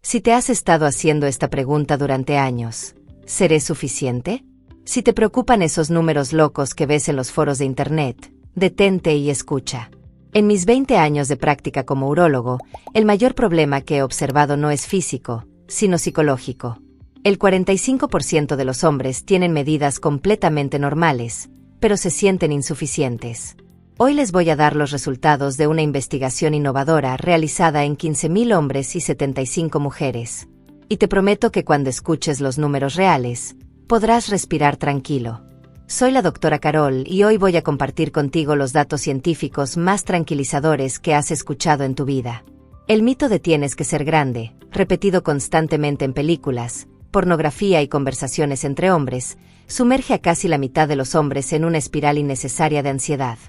Si te has estado haciendo esta pregunta durante años, ¿seré suficiente? Si te preocupan esos números locos que ves en los foros de internet, detente y escucha. En mis 20 años de práctica como urólogo, el mayor problema que he observado no es físico, sino psicológico. El 45% de los hombres tienen medidas completamente normales, pero se sienten insuficientes. Hoy les voy a dar los resultados de una investigación innovadora realizada en 15.000 hombres y 75 mujeres. Y te prometo que cuando escuches los números reales, podrás respirar tranquilo. Soy la doctora Carol y hoy voy a compartir contigo los datos científicos más tranquilizadores que has escuchado en tu vida. El mito de tienes que ser grande, repetido constantemente en películas, pornografía y conversaciones entre hombres, sumerge a casi la mitad de los hombres en una espiral innecesaria de ansiedad.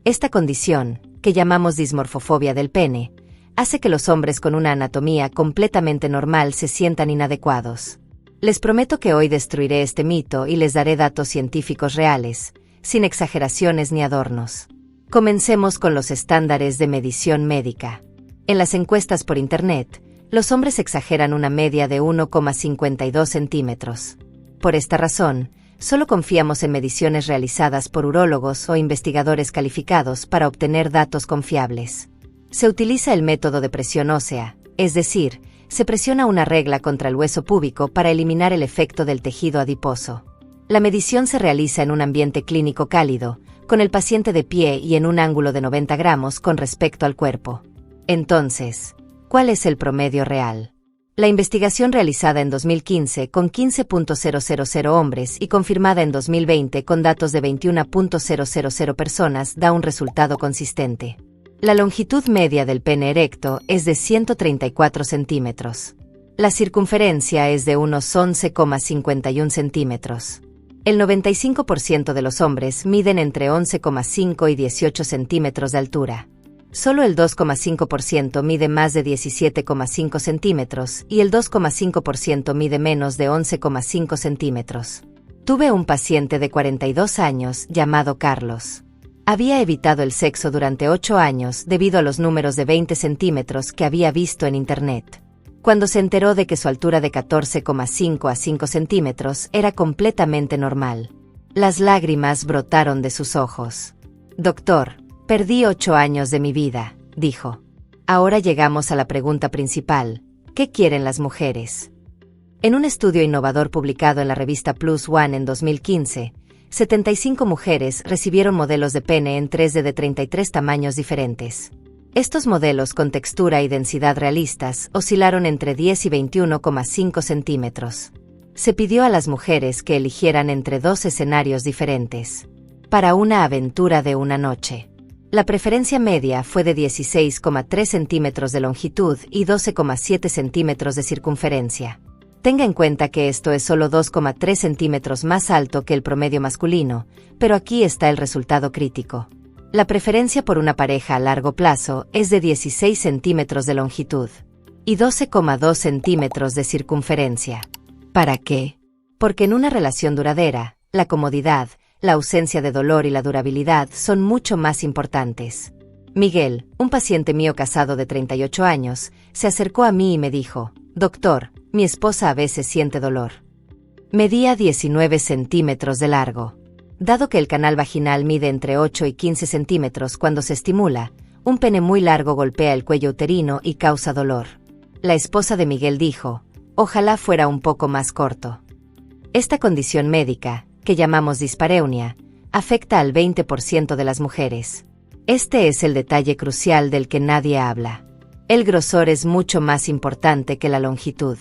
Esta condición, que llamamos dismorfofobia del pene, hace que los hombres con una anatomía completamente normal se sientan inadecuados. Les prometo que hoy destruiré este mito y les daré datos científicos reales, sin exageraciones ni adornos. Comencemos con los estándares de medición médica. En las encuestas por Internet, los hombres exageran una media de 1,52 centímetros. Por esta razón, solo confiamos en mediciones realizadas por urólogos o investigadores calificados para obtener datos confiables. Se utiliza el método de presión ósea, es decir, se presiona una regla contra el hueso púbico para eliminar el efecto del tejido adiposo. La medición se realiza en un ambiente clínico cálido, con el paciente de pie y en un ángulo de 90 grados con respecto al cuerpo. Entonces, ¿cuál es el promedio real? La investigación realizada en 2015 con 15.000 hombres y confirmada en 2020 con datos de 21.000 personas da un resultado consistente. La longitud media del pene erecto es de 134 centímetros. La circunferencia es de unos 11,51 centímetros. El 95% de los hombres miden entre 11,5 y 18 centímetros de altura. Solo el 2,5% mide más de 17,5 centímetros y el 2,5% mide menos de 11,5 centímetros. Tuve un paciente de 42 años llamado Carlos. Había evitado el sexo durante 8 años debido a los números de 20 centímetros que había visto en Internet. Cuando se enteró de que su altura de 14,5 a 5 centímetros era completamente normal, las lágrimas brotaron de sus ojos. Doctor, perdí 8 años de mi vida, dijo. Ahora llegamos a la pregunta principal, ¿qué quieren las mujeres? En un estudio innovador publicado en la revista Plus One en 2015, 75 mujeres recibieron modelos de pene en 3D de 33 tamaños diferentes. Estos modelos con textura y densidad realistas oscilaron entre 10 y 21,5 centímetros. Se pidió a las mujeres que eligieran entre 2 escenarios diferentes, para una aventura de una noche. La preferencia media fue de 16,3 centímetros de longitud y 12,7 centímetros de circunferencia. Tenga en cuenta que esto es solo 2,3 centímetros más alto que el promedio masculino, pero aquí está el resultado crítico. La preferencia por una pareja a largo plazo es de 16 centímetros de longitud y 12,2 centímetros de circunferencia. ¿Para qué? Porque en una relación duradera, la comodidad, la ausencia de dolor y la durabilidad son mucho más importantes. Miguel, un paciente mío casado de 38 años, se acercó a mí y me dijo, «Doctor, mi esposa a veces siente dolor». Medía 19 centímetros de largo. Dado que el canal vaginal mide entre 8 y 15 centímetros cuando se estimula, un pene muy largo golpea el cuello uterino y causa dolor. La esposa de Miguel dijo, «Ojalá fuera un poco más corto». Esta condición médica, que llamamos dispareunia, afecta al 20% de las mujeres. Este es el detalle crucial del que nadie habla. El grosor es mucho más importante que la longitud.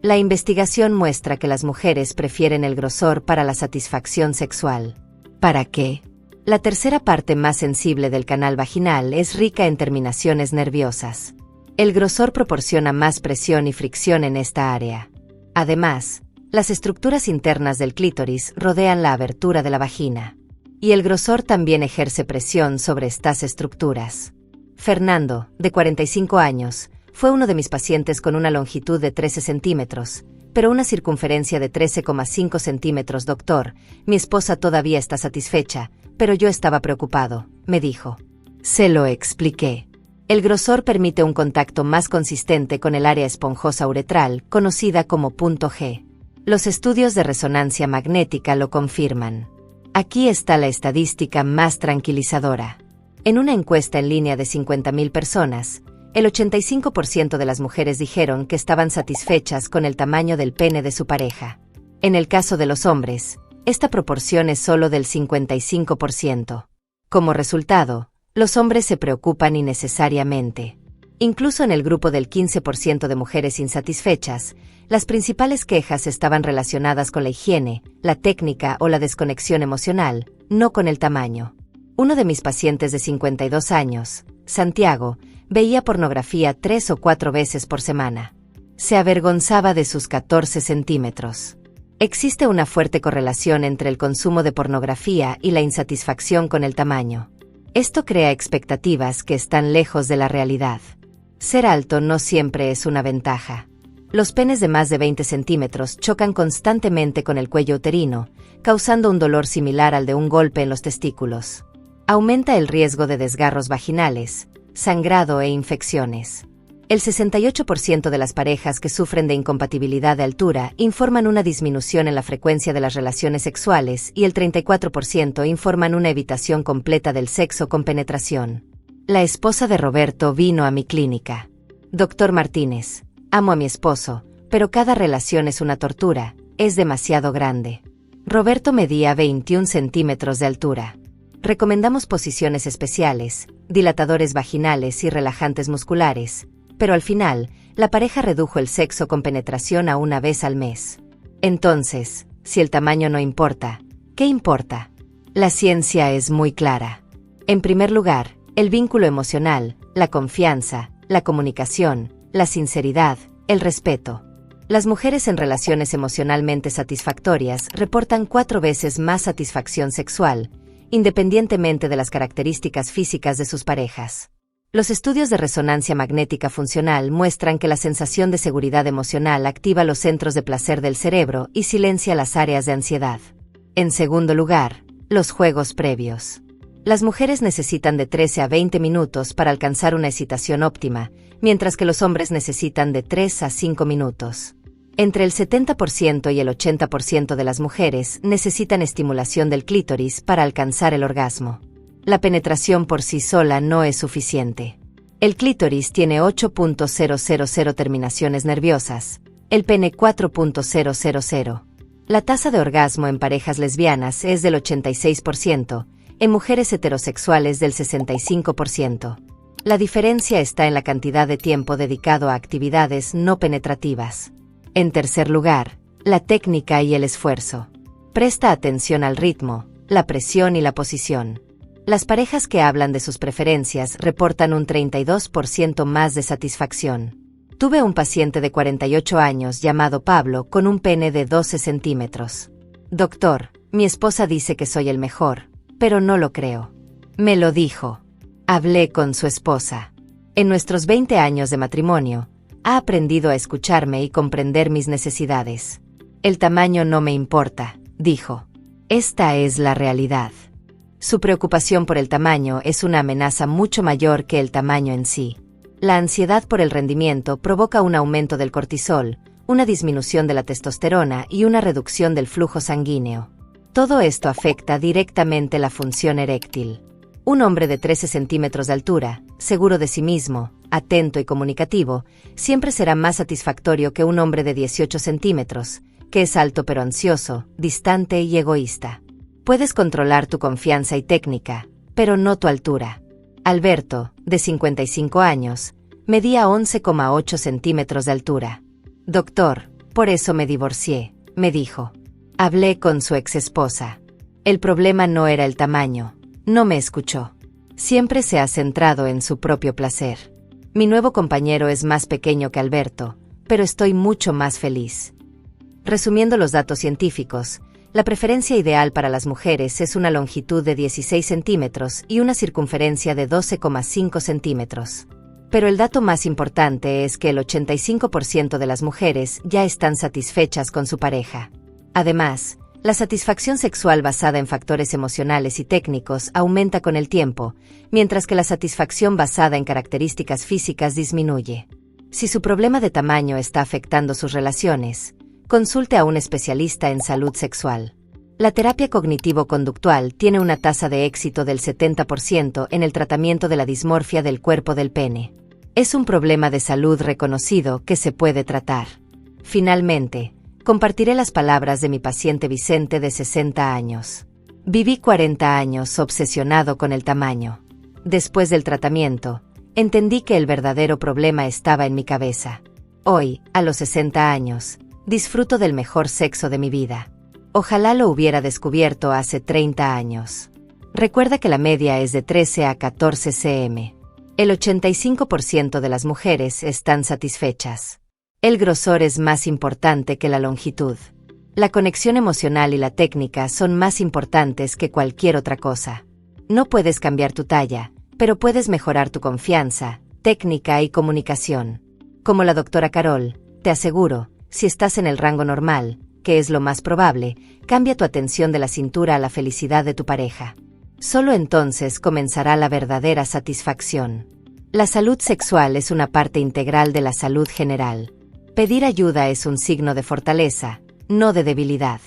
La investigación muestra que las mujeres prefieren el grosor para la satisfacción sexual. ¿Para qué? La tercera parte más sensible del canal vaginal es rica en terminaciones nerviosas. El grosor proporciona más presión y fricción en esta área. Además, las estructuras internas del clítoris rodean la abertura de la vagina. Y el grosor también ejerce presión sobre estas estructuras. Fernando, de 45 años, fue uno de mis pacientes con una longitud de 13 centímetros, pero una circunferencia de 13,5 centímetros. Doctor, mi esposa todavía está satisfecha, pero yo estaba preocupado, me dijo. Se lo expliqué. El grosor permite un contacto más consistente con el área esponjosa uretral, conocida como punto G. Los estudios de resonancia magnética lo confirman. Aquí está la estadística más tranquilizadora. En una encuesta en línea de 50.000 personas, el 85% de las mujeres dijeron que estaban satisfechas con el tamaño del pene de su pareja. En el caso de los hombres, esta proporción es solo del 55%. Como resultado, los hombres se preocupan innecesariamente. Incluso en el grupo del 15% de mujeres insatisfechas, las principales quejas estaban relacionadas con la higiene, la técnica o la desconexión emocional, no con el tamaño. Uno de mis pacientes de 52 años, Santiago, veía pornografía 3 o 4 veces por semana. Se avergonzaba de sus 14 centímetros. Existe una fuerte correlación entre el consumo de pornografía y la insatisfacción con el tamaño. Esto crea expectativas que están lejos de la realidad. Ser alto no siempre es una ventaja. Los penes de más de 20 centímetros chocan constantemente con el cuello uterino, causando un dolor similar al de un golpe en los testículos. Aumenta el riesgo de desgarros vaginales, sangrado e infecciones. El 68% de las parejas que sufren de incompatibilidad de altura informan una disminución en la frecuencia de las relaciones sexuales y el 34% informan una evitación completa del sexo con penetración. La esposa de Roberto vino a mi clínica. Doctor Martínez, amo a mi esposo, pero cada relación es una tortura, es demasiado grande. Roberto medía 21 centímetros de altura. Recomendamos posiciones especiales, dilatadores vaginales y relajantes musculares, pero al final, la pareja redujo el sexo con penetración a una vez al mes. Entonces, si el tamaño no importa, ¿qué importa? La ciencia es muy clara. En primer lugar, el vínculo emocional, la confianza, la comunicación, la sinceridad, el respeto. Las mujeres en relaciones emocionalmente satisfactorias reportan 4 veces más satisfacción sexual, independientemente de las características físicas de sus parejas. Los estudios de resonancia magnética funcional muestran que la sensación de seguridad emocional activa los centros de placer del cerebro y silencia las áreas de ansiedad. En segundo lugar, los juegos previos. Las mujeres necesitan de 13 a 20 minutos para alcanzar una excitación óptima, mientras que los hombres necesitan de 3 a 5 minutos. Entre el 70% y el 80% de las mujeres necesitan estimulación del clítoris para alcanzar el orgasmo. La penetración por sí sola no es suficiente. El clítoris tiene 8.000 terminaciones nerviosas, el pene 4.000. La tasa de orgasmo en parejas lesbianas es del 86%, en mujeres heterosexuales del 65%. La diferencia está en la cantidad de tiempo dedicado a actividades no penetrativas. En tercer lugar, la técnica y el esfuerzo. Presta atención al ritmo, la presión y la posición. Las parejas que hablan de sus preferencias reportan un 32% más de satisfacción. Tuve un paciente de 48 años llamado Pablo con un pene de 12 centímetros. Doctor, mi esposa dice que soy el mejor, pero no lo creo. Me lo dijo. Hablé con su esposa. En nuestros 20 años de matrimonio, ha aprendido a escucharme y comprender mis necesidades. El tamaño no me importa, dijo. Esta es la realidad. Su preocupación por el tamaño es una amenaza mucho mayor que el tamaño en sí. La ansiedad por el rendimiento provoca un aumento del cortisol, una disminución de la testosterona y una reducción del flujo sanguíneo. Todo esto afecta directamente la función eréctil. Un hombre de 13 centímetros de altura, seguro de sí mismo, atento y comunicativo, siempre será más satisfactorio que un hombre de 18 centímetros, que es alto pero ansioso, distante y egoísta. Puedes controlar tu confianza y técnica, pero no tu altura. Alberto, de 55 años, medía 11,8 centímetros de altura. Doctor, por eso me divorcié, me dijo. Hablé con su exesposa. El problema no era el tamaño, no me escuchó. Siempre se ha centrado en su propio placer. Mi nuevo compañero es más pequeño que Alberto, pero estoy mucho más feliz. Resumiendo los datos científicos, la preferencia ideal para las mujeres es una longitud de 16 centímetros y una circunferencia de 12,5 centímetros. Pero el dato más importante es que el 85% de las mujeres ya están satisfechas con su pareja. Además, La satisfacción sexual basada en factores emocionales y técnicos aumenta con el tiempo, mientras que la satisfacción basada en características físicas disminuye. Si su problema de tamaño está afectando sus relaciones, consulte a un especialista en salud sexual. La terapia cognitivo-conductual tiene una tasa de éxito del 70% en el tratamiento de la dismorfia del cuerpo del pene. Es un problema de salud reconocido que se puede tratar. Finalmente, compartiré las palabras de mi paciente Vicente de 60 años. Viví 40 años obsesionado con el tamaño. Después del tratamiento, entendí que el verdadero problema estaba en mi cabeza. Hoy, a los 60 años, disfruto del mejor sexo de mi vida. Ojalá lo hubiera descubierto hace 30 años. Recuerda que la media es de 13 a 14 cm. El 85% de las mujeres están satisfechas. El grosor es más importante que la longitud. La conexión emocional y la técnica son más importantes que cualquier otra cosa. No puedes cambiar tu talla, pero puedes mejorar tu confianza, técnica y comunicación. Como la doctora Carol, te aseguro, si estás en el rango normal, que es lo más probable, cambia tu atención de la cintura a la felicidad de tu pareja. Solo entonces comenzará la verdadera satisfacción. La salud sexual es una parte integral de la salud general. Pedir ayuda es un signo de fortaleza, no de debilidad.